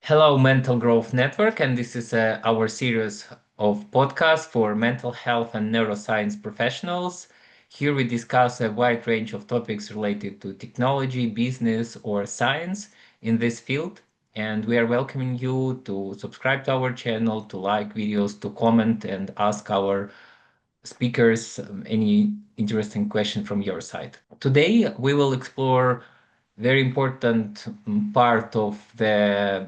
Hello, Mental Growth Network, and this is our series of podcasts for mental health and neuroscience professionals. Here we discuss a wide range of topics related to technology, business, or science in this field. And we are welcoming you to subscribe to our channel, to like videos, to comment, and ask our speakers any interesting question from your side. Today, we will explore very important part of the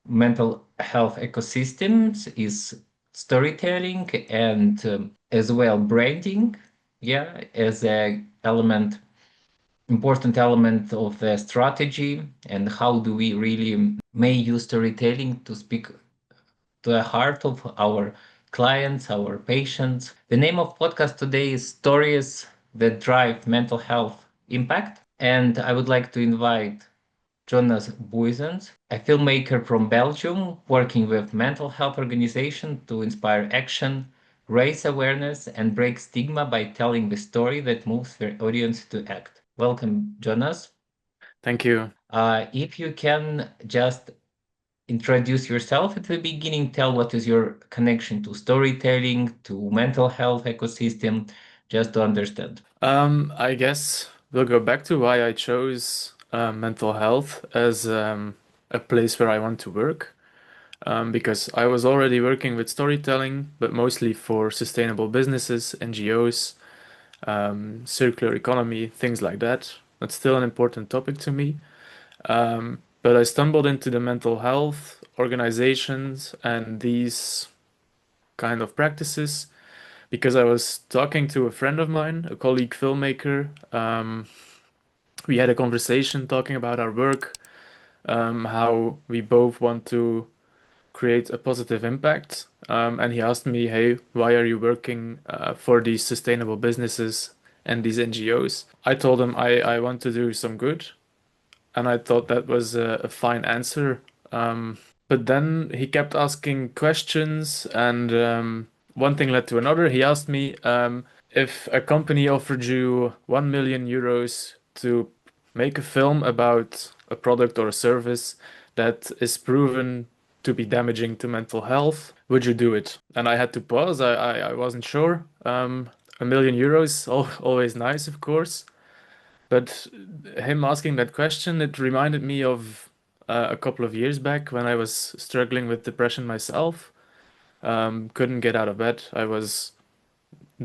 mental health ecosystems is storytelling and as well branding, yeah, as a element, important element of the strategy, and how do we really may use storytelling to speak to the heart of our clients, our patients. The name of podcast today is Stories That Drive Mental Health Impact, and I would like to invite Jonas Buysens, a filmmaker from Belgium working with mental health organizations to inspire action, raise awareness, and break stigma by telling the story that moves their audience to act. Welcome, Jonas. Thank you. If you can just introduce yourself at the beginning, tell what is your connection to storytelling, to mental health ecosystem, just to understand. I guess we'll go back to why I chose mental health as a place where I want to work. Because I was already working with storytelling, but mostly for sustainable businesses, NGOs, circular economy, things like that. That's still an important topic to me. But I stumbled into the mental health organizations and these kind of practices because I was talking to a friend of mine, a colleague filmmaker. We had a conversation talking about our work, how we both want to create a positive impact. And he asked me, "Hey, why are you working for these sustainable businesses and these NGOs?" I told him I want to do some good, and I thought that was a fine answer. But then he kept asking questions, and one thing led to another. He asked me if a company offered you 1 million euros to make a film about a product or a service that is proven to be damaging to mental health, would you do it? And I had to pause. I wasn't sure. 1 million euros, always nice, of course. But him asking that question, it reminded me of a couple of years back when I was struggling with depression myself. Couldn't get out of bed. I was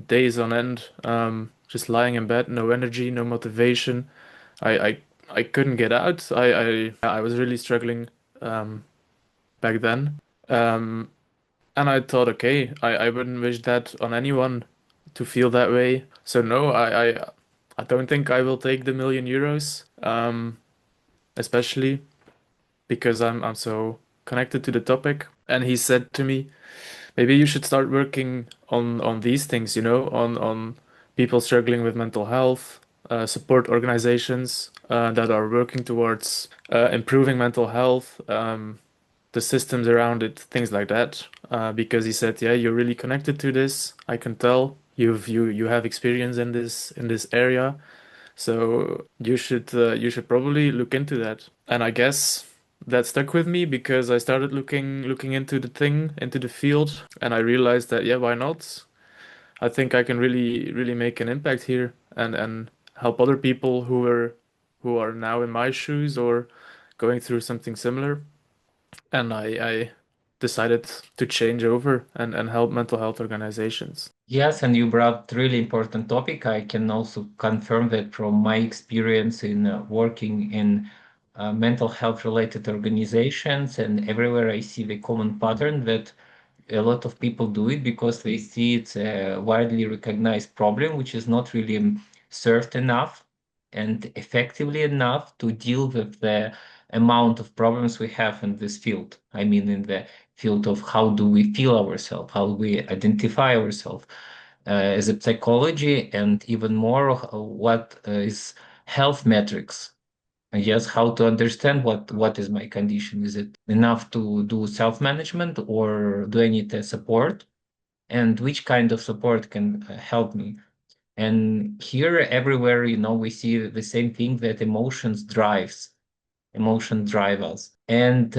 days on end, just lying in bed, no energy, no motivation. I I, I couldn't get out. I was really struggling back then. Um, and I thought, okay, I wouldn't wish that on anyone to feel that way. So no, I don't think I will take the 1 million euros. Especially because I'm so connected to the topic. And he said to me, maybe you should start working on these things, on people struggling with mental health, support organizations that are working towards improving mental health, the systems around it, things like that. Because he said, yeah, you're really connected to this. I can tell you have experience in this area. So you should probably look into that. And I guess that stuck with me because I started looking into into the field, and I realized that yeah, why not? I think I can really make an impact here and help other people who are now in my shoes or going through something similar. And I decided to change over and help mental health organizations. Yes, and you brought really important topic. I can also confirm that from my experience in working in mental health related organizations, and everywhere I see the common pattern that a lot of people do it because they see it's a widely recognized problem, which is not really served enough and effectively enough to deal with the amount of problems we have in this field. I mean, in the field of how do we feel ourselves, how we identify ourselves as a psychology, and even more what is health metrics. Yes, how to understand what is my condition. Is it enough to do self-management, or do I need a support? And which kind of support can help me? And here, everywhere, we see the same thing, that emotion drive us. And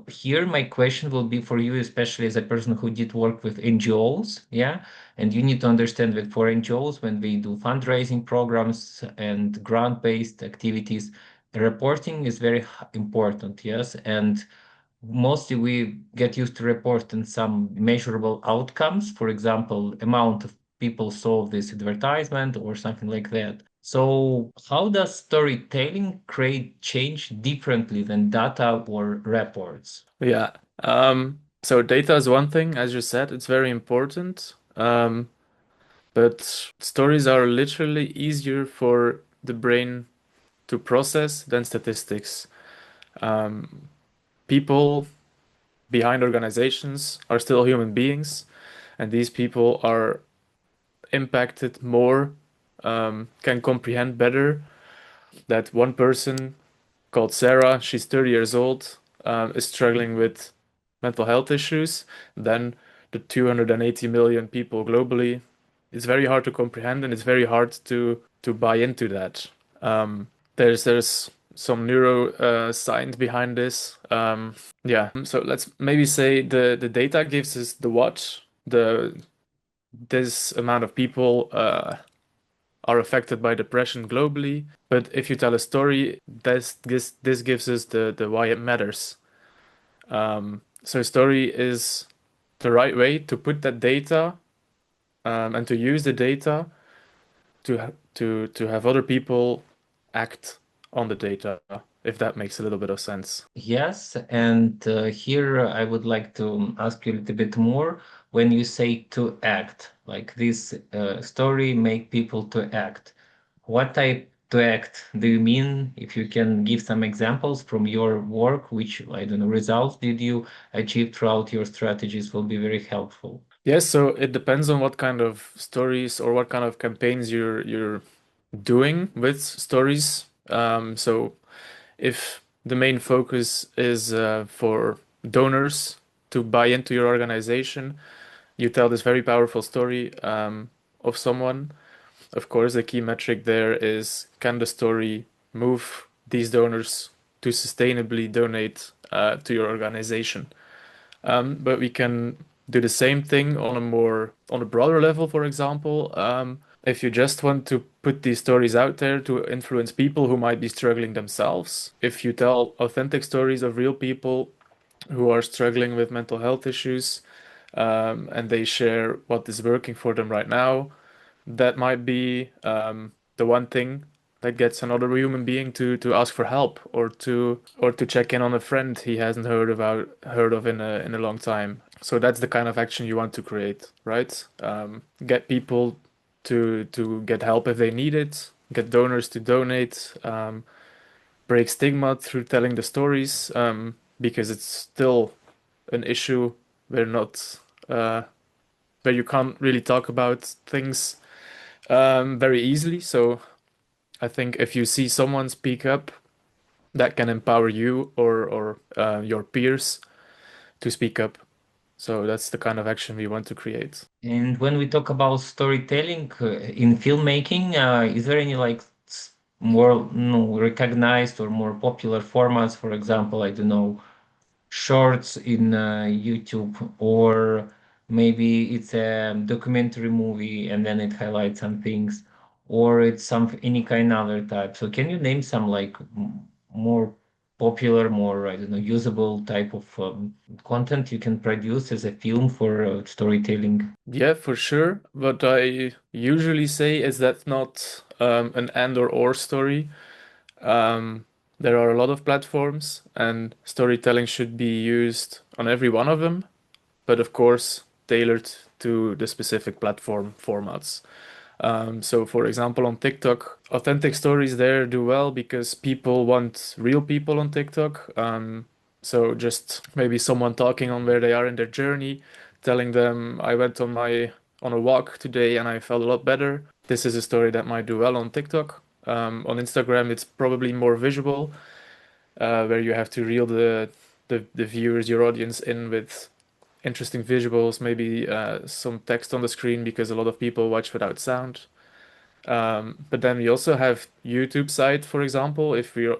here, my question will be for you, especially as a person who did work with NGOs. Yeah. And you need to understand that for NGOs, when they do fundraising programs and grant-based activities, the reporting is very important. Yes. And mostly we get used to reporting some measurable outcomes, for example, amount of people saw this advertisement or something like that. So how does storytelling create change differently than data or reports? Yeah. So data is one thing, as you said, it's very important. But stories are literally easier for the brain to process than statistics. Um, People behind organizations are still human beings, and these people are impacted more, can comprehend better that one person called Sarah, she's 30 years old, is struggling with mental health issues, then the 280 million people globally. It's very hard to comprehend and it's very hard to buy into that. There's some neuro science behind this. Yeah, so let's maybe say the data gives us the what, the this amount of people are affected by depression globally. But if you tell a story, this gives us the why it matters. So story is the right way to put that data and to use the data to have other people act on the data, if that makes a little bit of sense. Yes, and here I would like to ask you a little bit more. When you say to act, like this story make people to act, what type to act do you mean? If you can give some examples from your work, which I don't know, results did you achieve throughout your strategies will be very helpful. Yes, so it depends on what kind of stories or what kind of campaigns you're doing with stories. So if the main focus is for donors to buy into your organization, you tell this very powerful story of someone. Of course, the key metric there is can the story move these donors to sustainably donate to your organization? But we can do the same thing on a more on a broader level, for example. If you just want to put these stories out there to influence people who might be struggling themselves, if you tell authentic stories of real people who are struggling with mental health issues, and they share what is working for them right now, that might be the one thing that gets another human being to ask for help or to check in on a friend he hasn't heard of in a long time. So that's the kind of action you want to create, right? Get people to get help if they need it, get donors to donate, break stigma through telling the stories, because it's still an issue where not where you can't really talk about things very easily. So I think if you see someone speak up, that can empower you or your peers to speak up. So that's the kind of action we want to create. And when we talk about storytelling in filmmaking, is there any like more no, recognized or more popular formats? For example, I don't know, shorts in YouTube, or maybe it's a documentary movie and then it highlights some things, or it's some any kind of other type. So can you name some like more popular, more I don't know, usable type of content you can produce as a film for storytelling? Yeah, for sure. What I usually say is that's not an and or story. Um, there are a lot of platforms, and storytelling should be used on every one of them, but of course, tailored to the specific platform formats. So, for example, on TikTok, authentic stories there do well because people want real people on TikTok. So, just maybe someone talking on where they are in their journey, telling them, I went on a walk today and I felt a lot better. This is a story that might do well on TikTok. On Instagram, it's probably more visual, where you have to reel the viewers, your audience, in with interesting visuals, maybe some text on the screen because a lot of people watch without sound. But then we also have YouTube side, for example, if we're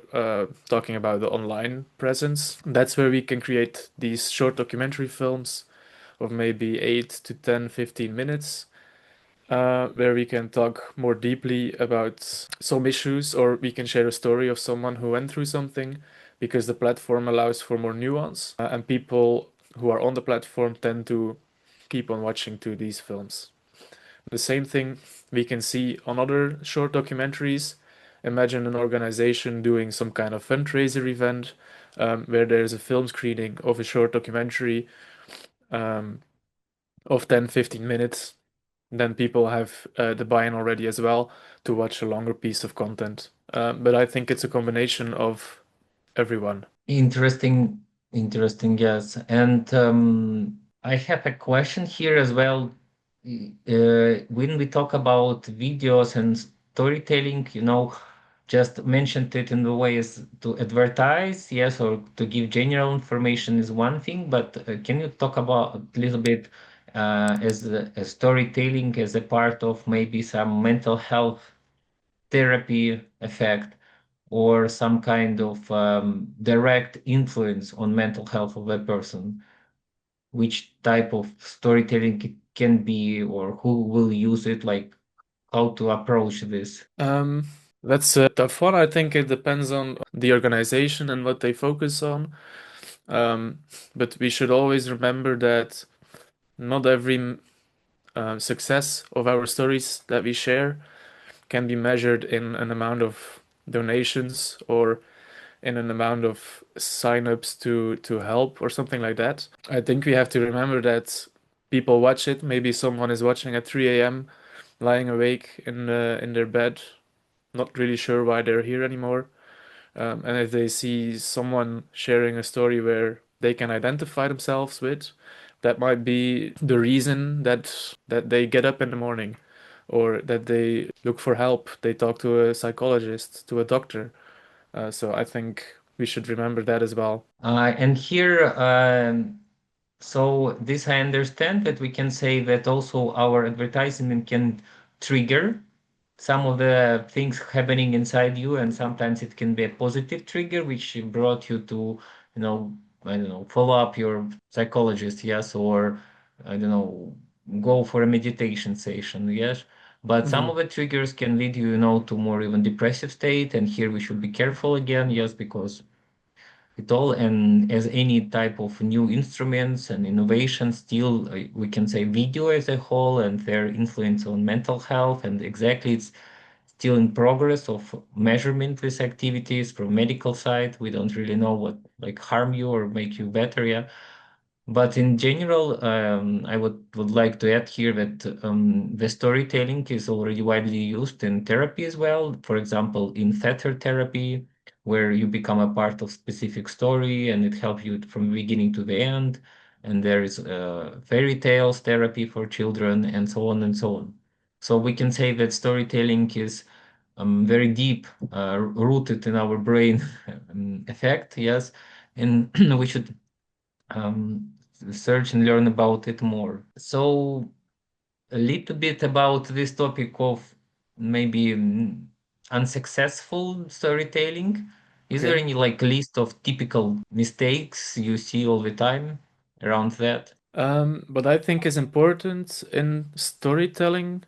talking about the online presence. That's where we can create these short documentary films of maybe 8 to 10, 15 minutes, where we can talk more deeply about some issues, or we can share a story of someone who went through something, because the platform allows for more nuance, and people who are on the platform tend to keep on watching to these films. The same thing we can see on other short documentaries. Imagine an organization doing some kind of fundraiser event, where there's a film screening of a short documentary, um, of 10, 15 minutes. Then people have the buy-in already as well to watch a longer piece of content. But I think it's a combination of everyone. Interesting, interesting, yes. And I have a question here as well. When we talk about videos and storytelling, just mentioned it in the ways to advertise, yes, or to give general information is one thing, but can you talk about a little bit as a storytelling as a part of maybe some mental health therapy effect or some kind of direct influence on mental health of a person, which type of storytelling it can be, or who will use it, like how to approach this. Um, that's a tough one. I think it depends on the organization and what they focus on. Um, but we should always remember that not every success of our stories that we share can be measured in an amount of donations or in an amount of signups to help or something like that. I think we have to remember that people watch it. Maybe someone is watching at 3 a.m., lying awake in their bed, not really sure why they're here anymore. And if they see someone sharing a story where they can identify themselves with, that might be the reason that they get up in the morning, or that they look for help. They talk to a psychologist, to a doctor. So I think we should remember that as well. And here, so this I understand that we can say that also our advertisement can trigger some of the things happening inside you, and sometimes it can be a positive trigger, which brought you to, you know, I don't know, follow up your psychologist, yes, or I don't know, go for a meditation session, yes. But some of Mhm. the triggers can lead you, to more even depressive state, and here we should be careful again, yes, because it all, and as any type of new instruments and innovation, still we can say video as a whole and their influence on mental health, and exactly it's still in progress of measurement these activities from medical side. We don't really know what like harm you or make you better, yeah. But in general, I would like to add here that the storytelling is already widely used in therapy as well. For example, in theater therapy, where you become a part of specific story and it helps you from the beginning to the end. And there is fairy tales therapy for children and so on and so on. So we can say that storytelling is very deep, rooted in our brain effect, yes. And we should um, search and learn about it more. So, a little bit about this topic of maybe unsuccessful storytelling. Is there Okay. any like list of typical mistakes you see all the time around that? What I think is important in storytelling,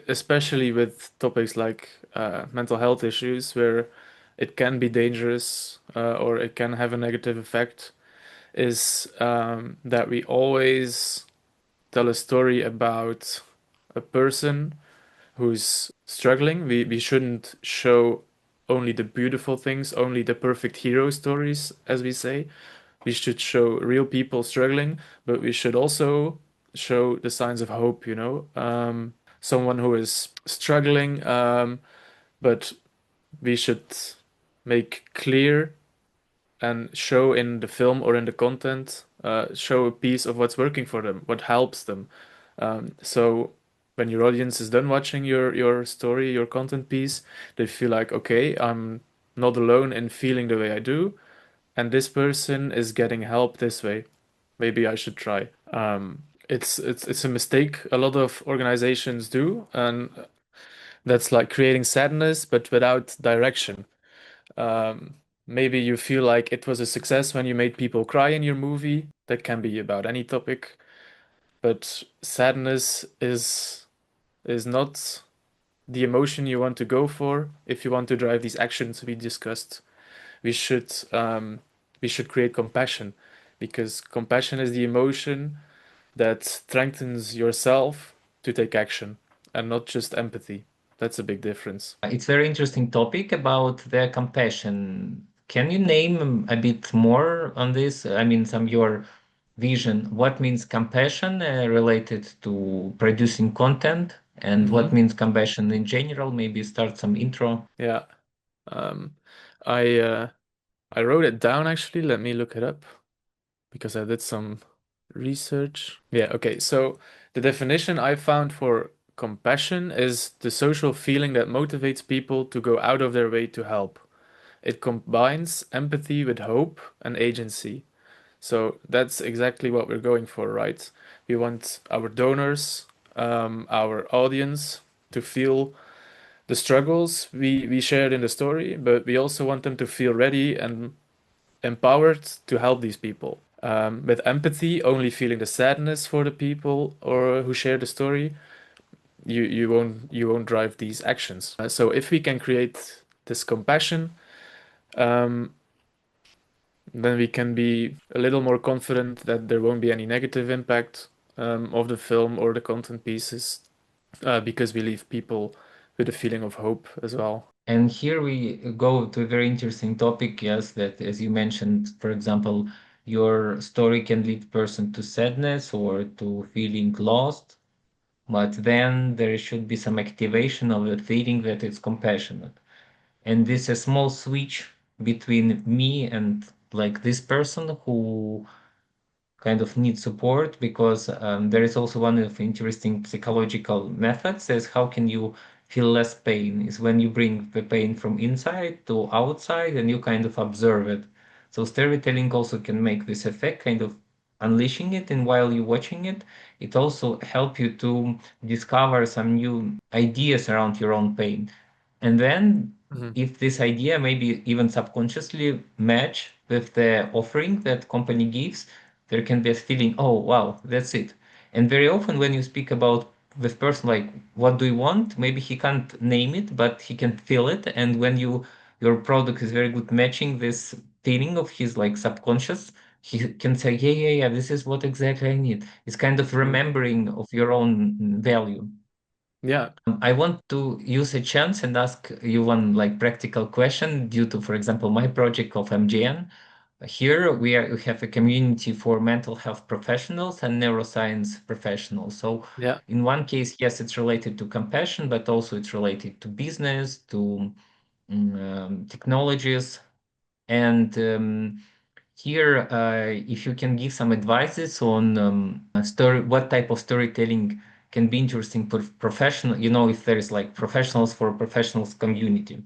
especially with topics like mental health issues, where it can be dangerous, or it can have a negative effect, is that we always tell a story about a person who's struggling. We shouldn't show only the beautiful things, only the perfect hero stories, as we say. We should show real people struggling, but we should also show the signs of hope, someone who is struggling, but we should make clear and show in the film or in the content, show a piece of what's working for them, what helps them. So when your audience is done watching your story, your content piece, they feel like, okay, I'm not alone in feeling the way I do, and this person is getting help this way. Maybe I should try. It's a mistake a lot of organizations do, and That's like creating sadness, but without direction. Um, Maybe you feel like it was a success when you made people cry in your movie. That can be about any topic, but sadness is not the emotion you want to go for if you want to drive these actions we discussed. We should we should create compassion because compassion is the emotion that strengthens yourself to take action and not just empathy. That's a big difference. It's very interesting topic about the compassion. Can you name a bit more on this? I mean, some your vision. What means compassion related to producing content, and what Hmm. means compassion in general? Maybe start some intro. Yeah. Um, I I wrote it down actually. Let me look it up because I did some research. Yeah, okay. So the definition I found for compassion is the social feeling that motivates people to go out of their way to help. It combines empathy with hope and agency. So that's exactly what we're going for, right? We want our donors, our audience to feel the struggles we shared in the story, but we also want them to feel ready and empowered to help these people. With empathy, only feeling the sadness for the people or who share the story, you won't drive these actions. So if we can create this compassion, um, then we can be a little more confident that there won't be any negative impact of the film or the content pieces because we leave people with a feeling of hope as well. And here we go to a very interesting topic, yes, that as you mentioned, for example, your story can lead person to sadness or to feeling lost, but then there should be some activation of the feeling that it's compassionate. And this a small switch between me and like this person who kind of need support because there is also one of interesting psychological methods is how can you feel less pain is when you bring the pain from inside to outside and you kind of observe it. So storytelling also can make this effect, kind of unleashing it, and while you're watching it, it also help you to discover some new ideas around your own pain. And then Mhm. if this idea maybe even subconsciously match with the offering that company gives, there can be a feeling, oh wow, that's it. And very often when you speak about this person, like what do you want? Maybe he can't name it, but he can feel it. And when your product is very good matching this feeling of his like subconscious, he can say, yeah, yeah, yeah, this is what exactly I need. It's kind of Mhm. remembering of your own value. Yeah, I want to use a chance and ask you one like practical question due to, for example, my project of MGN. Here we have a community for mental health professionals and neuroscience professionals. So yeah. in one case, yes, it's related to compassion, but also it's related to business, to technologies. And here, if you can give some advices on story, what type of storytelling can be interesting for professional, if there is like professionals for professionals community,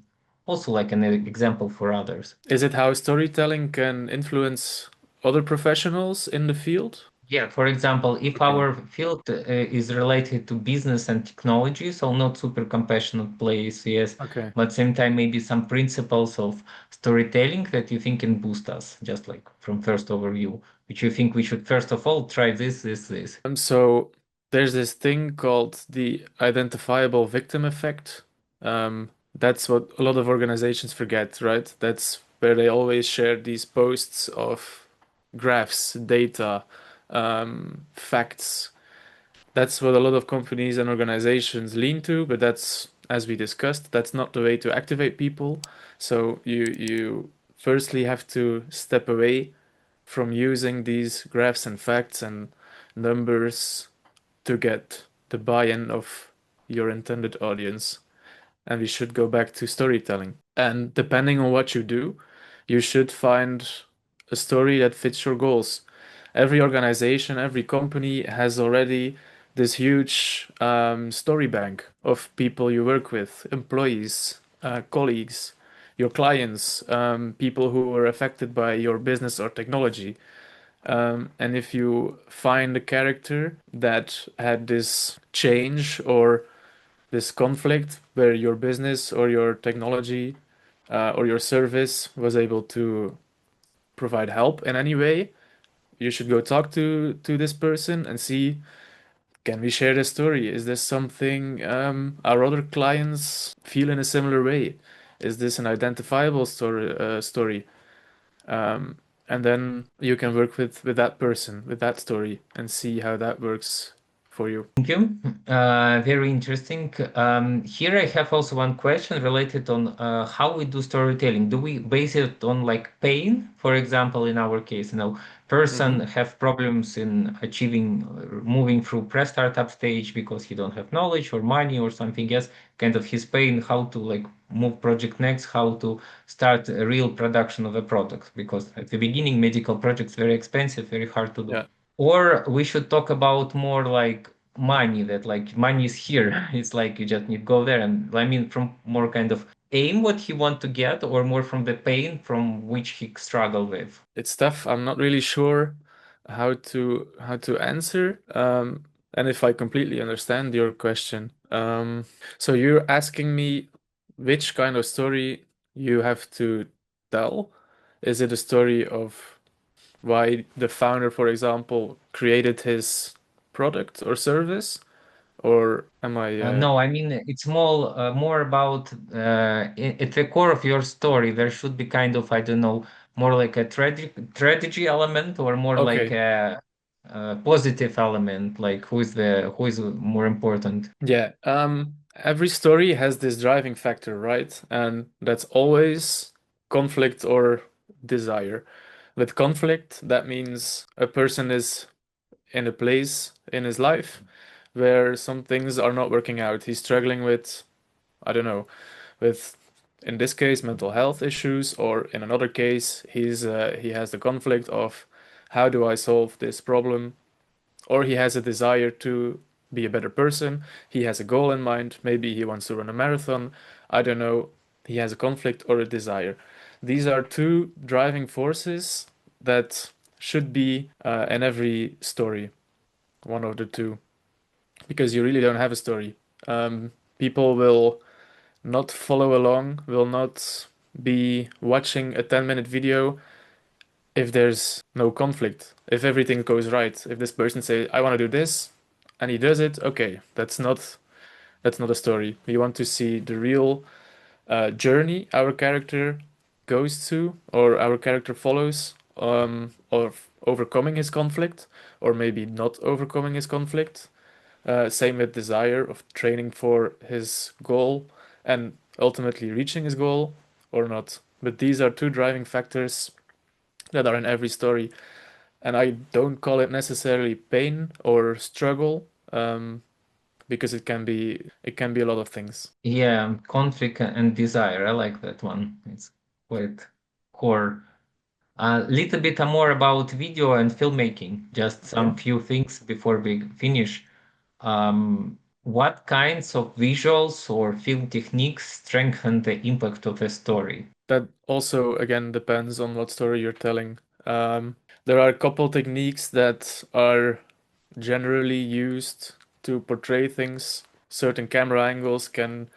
also like an example for others. Is it how storytelling can influence other professionals in the field? Yeah, for example, if Okay. our field is related to business and technology, so not super compassionate place, yes, Okay. but same time maybe some principles of storytelling that you think can boost us, just like from first overview, which you think we should first of all try this. So there's this thing called the identifiable victim effect. That's what a lot of organizations forget, right? That's where they always share these posts of graphs, data, facts. That's what a lot of companies and organizations lean to, but that's, as we discussed, that's not the way to activate people. So you firstly have to step away from using these graphs and facts and numbers to get the buy-in of your intended audience. And we should go back to storytelling. And depending on what you do, you should find a story that fits your goals. Every organization, every company has already this huge story bank of people you work with, employees, colleagues, your clients, people who were affected by your business or technology. And if you find a character that had this change or this conflict where your business or your technology or your service was able to provide help in any way, you should go talk to this person and see, can we share this story? Is this something our other clients feel in a similar way? Is this an identifiable story? Um, and then you can work with that person, with that story, and see how that works for you. Thank you. Very interesting. Here I have also one question related on how we do storytelling. Do we base it on like pain? For example, in our case, person Hmm. have problems in achieving, moving through pre-startup stage because he don't have knowledge or money or something else. Kind of his pain, how to like move project next, how to start a real production of a product. Because at the beginning, medical projects very expensive, very hard to do. Yeah, Or we should talk about more like money, that like money is here. It's like you just need to go there. And I mean, from more kind of aim what he want to get, or more from the pain from which he struggle with. it's tough. I'm not really sure how to answer. And if I completely understand your question. So you're asking me which kind of story you have to tell. Is it a story of why the founder, for example, created his product or service? Or am I, No, I mean it's more about at the core of your story. There should be kind of, I don't know, more like a tragedy element, or more like okay. a positive element. Like who is more important? Yeah. Every story has this driving factor, right? And that's always conflict or desire. With conflict, that means a person is in a place in his life where some things are not working out. He's struggling with, I don't know, with in this case mental health issues, or in another case he has the conflict of how do I solve this problem, or he has a desire to be a better person. He has a goal in mind. Maybe he wants to run a marathon. I don't know. He has a conflict or a desire. These are two driving forces that should be in every story, one of the two, because you really don't have a story. People will not follow along, will not be watching a 10-minute video if there's no conflict, if everything goes right. If this person says, I want to do this, and he does it, okay, that's not a story. We want to see the real journey our character goes to, or our character follows, of overcoming his conflict, or maybe not overcoming his conflict. Same with desire of training for his goal and ultimately reaching his goal or not. But these are two driving factors that are in every story. And I don't call it necessarily pain or struggle, because it can be a lot of things. Yeah, conflict and desire. I like that one. It's quite core. A little bit more about video and filmmaking. Just Yeah. some few things before we finish. What kinds of visuals or film techniques strengthen the impact of a story? That also again depends on what story you're telling. There are a couple techniques that are generally used to portray things. Certain camera angles can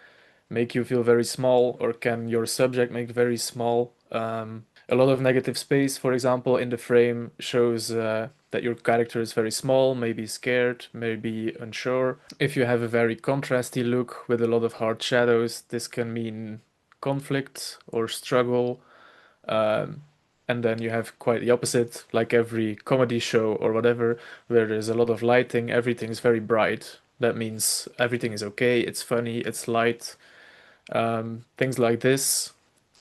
make you feel very small, or can your subject make very small. A lot of negative space, for example, in the frame shows that your character is very small, maybe scared, maybe unsure. If you have a very contrasty look with a lot of hard shadows, this can mean conflict or struggle. Um, and then you have quite the opposite, like every comedy show or whatever, where there's a lot of lighting, everything is very bright. That means everything is okay, it's funny, it's light. Things like this.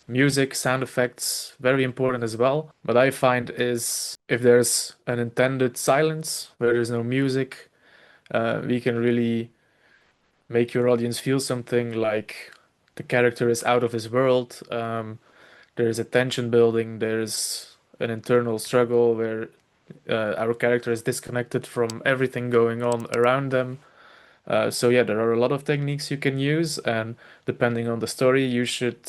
Music, sound effects, very important as well. What I find is if there's an intended silence where there's no music, we can really make your audience feel something like the character is out of his world. There's a tension building, there's an internal struggle where our character is disconnected from everything going on around them. So yeah, there are a lot of techniques you can use, and depending on the story, you should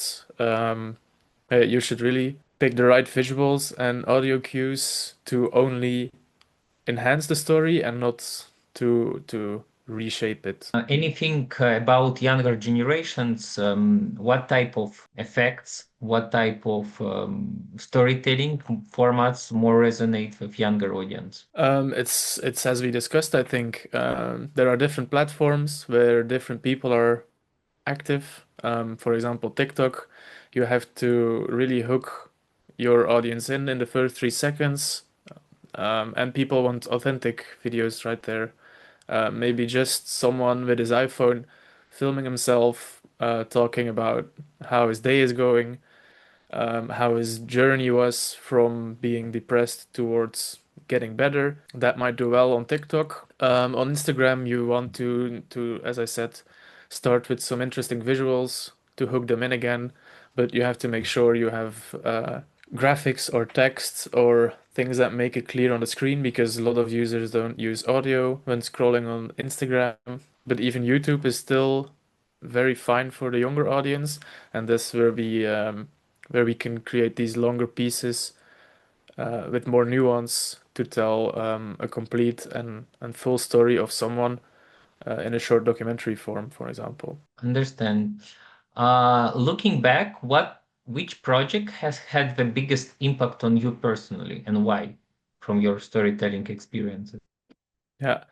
really pick the right visuals and audio cues to only enhance the story and not to reshape it. Anything about younger generations? What type of effects, what type of storytelling formats more resonate with younger audience? It's as we discussed, I think there are different platforms where different people are active. For example, TikTok, you have to really hook your audience in the first 3 seconds, and people want authentic videos right there. Maybe just someone with his iPhone filming himself, talking about how his day is going, how his journey was from being depressed towards getting better. That might do well on TikTok. On Instagram, you want to, as I said, start with some interesting visuals to hook them in again, but you have to make sure you have graphics or text or things that make it clear on the screen because a lot of users don't use audio when scrolling on Instagram. But even YouTube is still very fine for the younger audience, and that's where we can create these longer pieces with more nuance to tell a complete and full story of someone in a short documentary form, for example. Understand. Looking back, which project has had the biggest impact on you personally and why from your storytelling experiences? Yeah.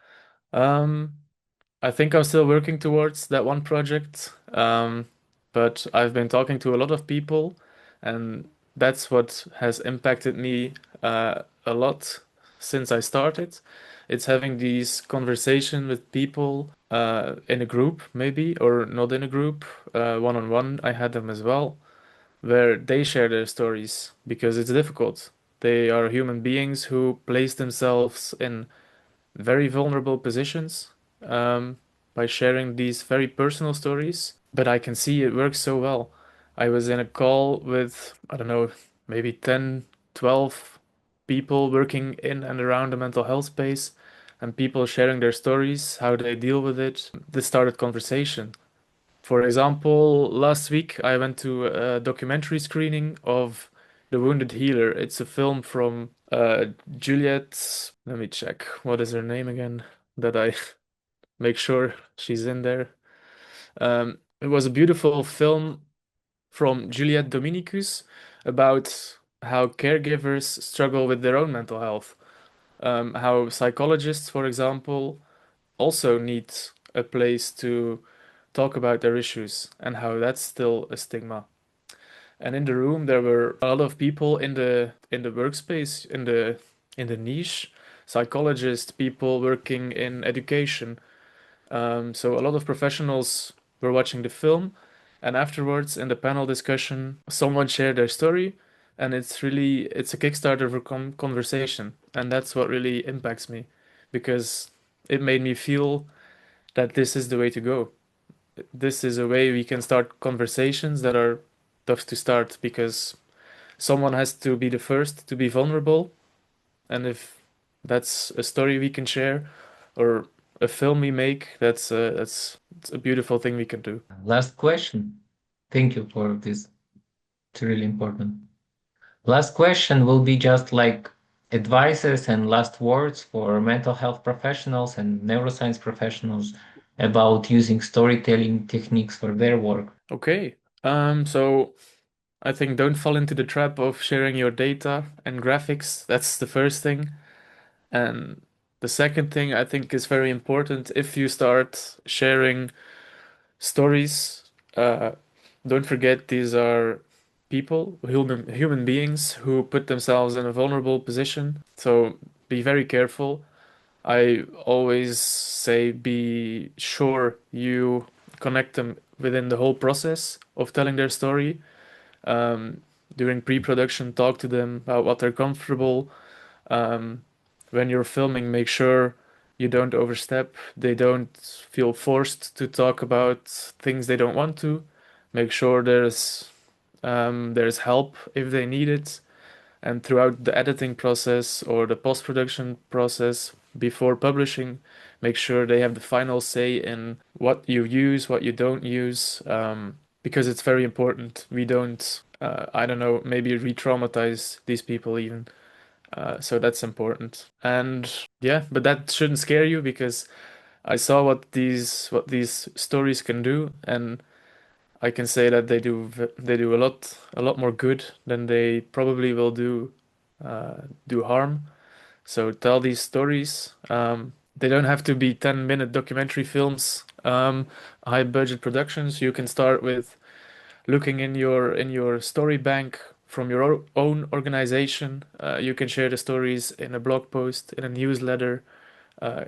Um, I think I'm still working towards that one project, but I've been talking to a lot of people, and that's what has impacted me a lot since I started. It's having these conversation with people in a group, maybe, or not in a group, one-on-one. I had them as well, where they share their stories because it's difficult. They are human beings who place themselves in very vulnerable positions um, by sharing these very personal stories. But I can see it works so well. I was in a call with, I don't know, maybe 10, 12 people working in and around the mental health space, and people sharing their stories, how they deal with it. This started conversation. For example, last week I went to a documentary screening of The Wounded Healer. It's a film from Juliet. Let me check. What is her name again? That I make sure she's in there. It was a beautiful film from Juliet Dominicus about how caregivers struggle with their own mental health. How psychologists, for example, also need a place to talk about their issues and how that's still a stigma. And in the room there were a lot of people in the workspace, in the niche, psychologists, people working in education. So a lot of professionals were watching the film, and afterwards in the panel discussion, someone shared their story, and it's a Kickstarter for conversation, and that's what really impacts me, because it made me feel that this is the way to go. This is a way we can start conversations that are tough to start because someone has to be the first to be vulnerable. And if that's a story we can share or a film we make, that's it's a beautiful thing we can do. Last question. Thank you for this. It's really important. Last question will be just like advices and last words for mental health professionals and neuroscience professionals about using storytelling techniques for their work. Okay. So I think don't fall into the trap of sharing your data and graphics. That's the first thing. And the second thing I think is very important if you start sharing stories. Don't forget these are people, human beings who put themselves in a vulnerable position. So be very careful. I always say be sure you connect them within the whole process of telling their story. Um, During pre-production, talk to them about what they're comfortable. Um, when you're filming, make sure you don't overstep. They don't feel forced to talk about things they don't want to. Make sure there's help if they need it. And throughout the editing process or the post-production process before publishing, make sure they have the final say in what you use, what you don't use, because it's very important. We don't, I don't know, maybe re-traumatize these people even. So that's important. And yeah, but that shouldn't scare you because I saw what these stories can do, and I can say that they do a lot more good than they probably will do harm. So tell these stories. They don't have to be 10-minute documentary films, high budget productions. You can start with looking in your story bank from your own organization. You can share the stories in a blog post, in a newsletter.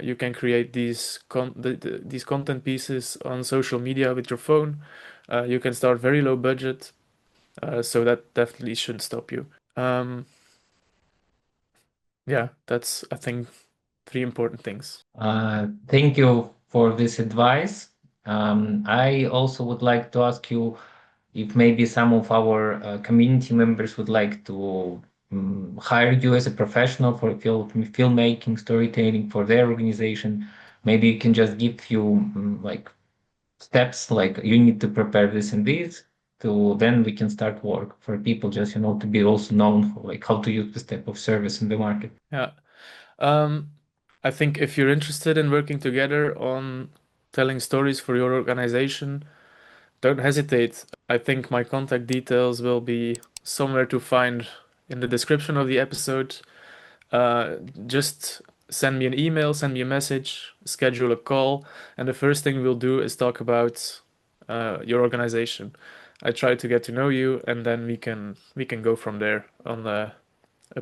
You can create these content pieces on social media with your phone. You can start very low budget, so that definitely shouldn't stop you. Yeah, that's I think three important things. Thank you for this advice. I also would like to ask you if maybe some of our community members would like to hire you as a professional for filmmaking, storytelling for their organization. Maybe you can just give few like steps, like you need to prepare this and this, to then we can start work for people just, to be also known for like how to use this type of service in the market. Yeah. Um, I think if you're interested in working together on telling stories for your organization, don't hesitate. I think my contact details will be somewhere to find in the description of the episode. Uh, just send me an email, send me a message, schedule a call, and the first thing we'll do is talk about your organization. I try to get to know you, and then we can go from there on a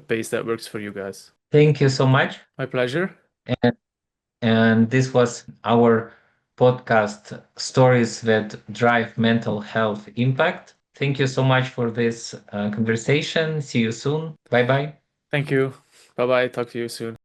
pace that works for you guys. Thank you so much. My pleasure. And, and this was our podcast, Stories That Drive Mental Health Impact. Thank you so much for this conversation. See you soon. Bye bye. Thank you. Bye bye. Talk to you soon.